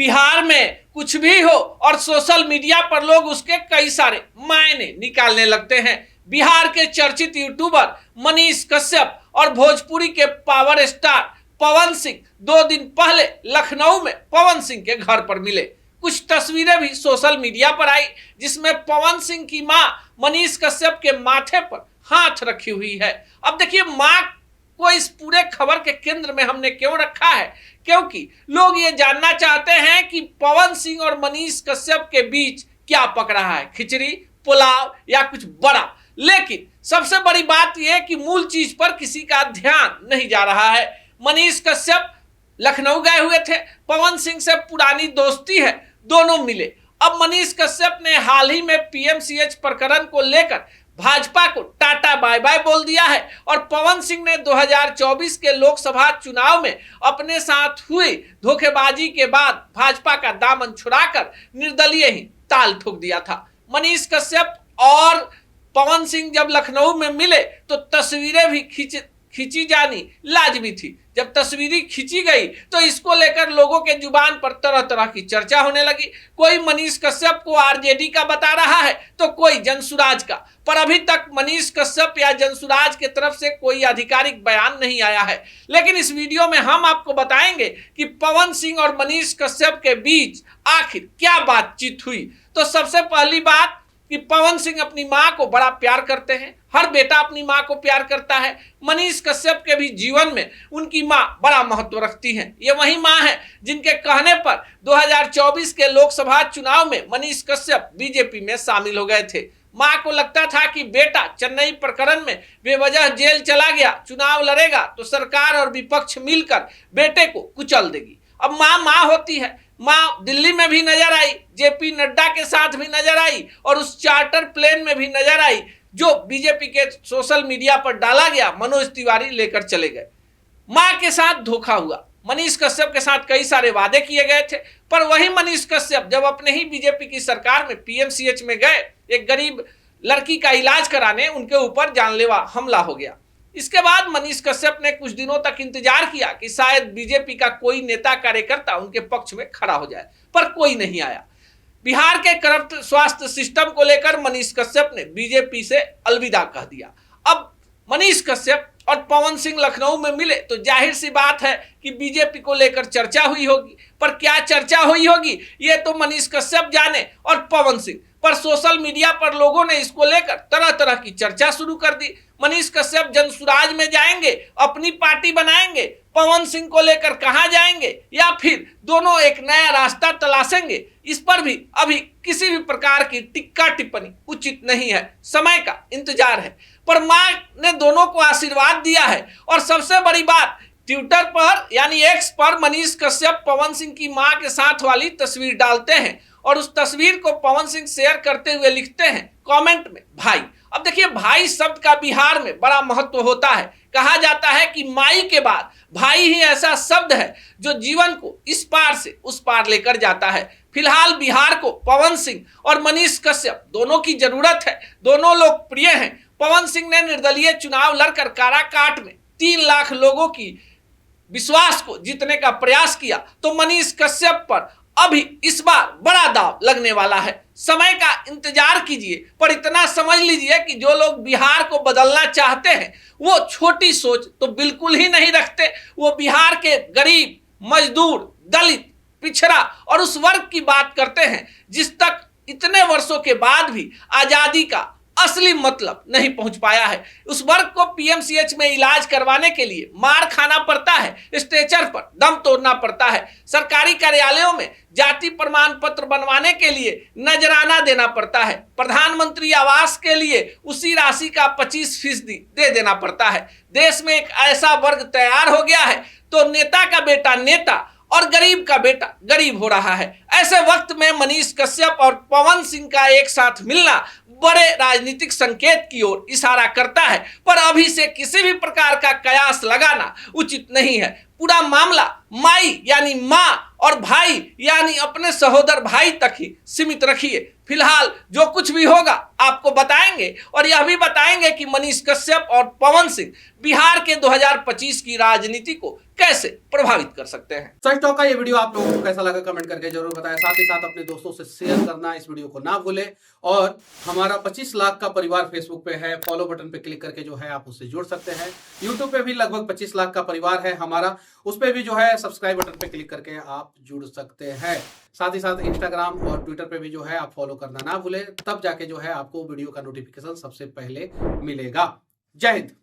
बिहार में कुछ भी हो और सोशल मीडिया पर लोग उसके कई सारे मायने निकालने लगते हैं। बिहार के चर्चित यूट्यूबर मनीष कश्यप और भोजपुरी के पावर स्टार पवन सिंह 2 दिन पहले लखनऊ में पवन सिंह के घर पर मिले। कुछ तस्वीरें भी सोशल मीडिया पर आई जिसमें पवन सिंह की मां मनीष कश्यप के माथे पर हाथ रखी हुई है। अब देखिए, मां को इस पूरे खबर के केंद्र में हमने क्यों रखा है, क्योंकि लोग ये जानना चाहते हैं कि पवन सिंह और मनीष कश्यप के बीच क्या पक रहा है, खिचड़ी, पुलाव या कुछ बड़ा। लेकिन सबसे बड़ी बात यह है कि मूल चीज पर किसी का ध्यान नहीं जा रहा है। मनीष कश्यप लखनऊ गए हुए थे, पवन सिंह से पुरानी दोस्ती है, दोनों मिले। अब मनीष कश्यप ने हाल ही में पीएमसीएच प्रकरण को लेकर भाजपा को टाटा बाय बाय बोल दिया है और पवन सिंह ने 2024 के लोकसभा चुनाव में अपने साथ हुई धोखेबाजी के बाद भाजपा का दामन छुड़ाकर निर्दलीय ही ताल ठोक दिया था। मनीष कश्यप और पवन सिंह जब लखनऊ में मिले तो तस्वीरें भी खींची जानी लाजमी थी। जब तस्वीरें खींची गई तो इसको लेकर लोगों के जुबान पर तरह तरह की चर्चा होने लगी। कोई मनीष कश्यप को आरजेडी का बता रहा है तो कोई जनसुराज का, पर अभी तक मनीष कश्यप या जनसुराज की तरफ से कोई आधिकारिक बयान नहीं आया है। लेकिन इस वीडियो में हम आपको बताएंगे कि पवन सिंह और मनीष कश्यप के बीच आखिर क्या बातचीत हुई। तो सबसे पहली बात कि पवन सिंह अपनी मां को बड़ा प्यार करते हैं, हर बेटा अपनी मां को प्यार करता है। मनीष कश्यप के भी जीवन में उनकी मां बड़ा महत्व रखती हैं। ये वही मां है जिनके कहने पर 2024 के लोकसभा चुनाव में मनीष कश्यप बीजेपी में शामिल हो गए थे। मां को लगता था कि बेटा चेन्नई प्रकरण में बेवजह जेल चला गया, चुनाव लड़ेगा तो सरकार और विपक्ष मिलकर बेटे को कुचल देगी। अब मां होती है। मां दिल्ली में भी नजर आई, जेपी नड्डा के साथ भी नजर आई और उस चार्टर प्लेन में भी नजर आई जो बीजेपी के सोशल मीडिया पर डाला गया। मनोज तिवारी लेकर चले गए। मां के साथ धोखा हुआ। मनीष कश्यप के साथ कई सारे वादे किए गए थे, पर वही मनीष कश्यप जब अपने ही बीजेपी की सरकार में पीएमसीएच में गए, एक गरीब लड़की का इलाज कराने उनके ऊपर जानलेवा हमला हो गया। इसके बाद मनीष कश्यप ने कुछ दिनों तक इंतजार किया कि शायद बीजेपी का कोई नेता कार्यकर्ता उनके पक्ष में खड़ा हो जाए, पर कोई नहीं आया। बिहार के करप्ट स्वास्थ्य सिस्टम को लेकर मनीष कश्यप ने बीजेपी से अलविदा कह दिया। अब मनीष कश्यप और पवन सिंह लखनऊ में मिले तो जाहिर सी बात है कि बीजेपी को लेकर चर्चा हुई होगी, पर क्या चर्चा हुई होगी ये तो मनीष कश्यप जाने और पवन सिंह। पर सोशल मीडिया पर लोगों ने इसको लेकर तरह तरह की चर्चा शुरू कर दी। मनीष कश्यप जनसुराज में जाएंगे, अपनी पार्टी बनाएंगे, पवन सिंह को लेकर कहां जाएंगे, या फिर दोनों एक नया रास्ता तलाशेंगे, इस पर भी अभी किसी भी प्रकार की टिक्का टिप्पणी उचित नहीं है। समय का इंतजार है। पर मां ने दोनों को आशीर्वाद दिया है और सबसे बड़ी बात, ट्विटर पर यानी एक्स पर मनीष कश्यप पवन सिंह की मां के साथ वाली तस्वीर डालते हैं और उस तस्वीर को पवन सिंह शेयर करते हुए लिखते हैं कमेंट में भाई। अब देखिए, भाई शब्द का बिहार में बड़ा महत्व होता है। कहा जाता है कि माई के बाद भाई ही ऐसा शब्द है जो जीवन को इस पार से उस पार लेकर जाता है। फिलहाल बिहार को पवन सिंह और मनीष कश्यप दोनों की जरूरत है। दोनों लोकप्रिय हैं। पवन सिंह ने निर्दलीय चुनाव लड़कर काराकाट में 3 लाख लोगों की विश्वास को जीतने का प्रयास किया, तो मनीष कश्यप पर अभी इस बार बड़ा दाव लगने वाला है। समय का इंतजार कीजिए, पर इतना समझ लीजिए कि जो लोग बिहार को बदलना चाहते हैं वो छोटी सोच तो बिल्कुल ही नहीं रखते। वो बिहार के गरीब, मजदूर, दलित, पिछड़ा और उस वर्ग की बात करते हैं जिस तक इतने वर्षों के बाद भी आजादी का असली मतलब नहीं पहुंच पाया है। उस वर्ग को पीएमसीएच में इलाज करवाने के लिए मार खाना पड़ता है, स्ट्रेचर पर दम तोड़ना पड़ता है। सरकारी कार्यालयों में जाति प्रमाण पत्र बनवाने के लिए नजराना देना पड़ता है। प्रधानमंत्री आवास के लिए उसी राशि का 25% दे देना पड़ता है। देश में एक ऐसा वर्ग तैयार हो गया है तो नेता का बेटा नेता और गरीब का बेटा गरीब हो रहा है। ऐसे वक्त में मनीष कश्यप और पवन सिंह का एक साथ मिलना बड़े राजनीतिक संकेत की ओर इशारा करता है, पर अभी से किसी भी प्रकार का कयास लगाना उचित नहीं है। पूरा मामला माई यानी माँ और भाई यानी अपने सहोदर भाई तक ही सीमित रखिए। फिलहाल जो कुछ भी होगा आपको बताएंगे और यह भी बताएंगे कि मनीष कश्यप और पवन सिंह बिहार के 2025 की राजनीति को कैसे प्रभावित कर सकते हैं। सच टॉक का ये वीडियो आप लोगों को कैसा लगा कमेंट करके जरूर बताएं। साथ ही साथ अपने दोस्तों से शेयर करना इस वीडियो को ना भूलें और हमारा 25 लाख का परिवार फेसबुक पे है, फॉलो बटन पे क्लिक करके जो है आप उससे जुड़ सकते हैं। यूट्यूब पे भी लगभग 25 लाख का परिवार है हमारा, उस पे भी जो है सब्सक्राइब बटन पे क्लिक करके आप जुड़ सकते हैं। साथ ही साथ इंस्टाग्राम और ट्विटर पे भी जो है आप फॉलो करना ना भूलें, तब जाके जो है आपको वीडियो का नोटिफिकेशन सबसे पहले मिलेगा। जय हिंद।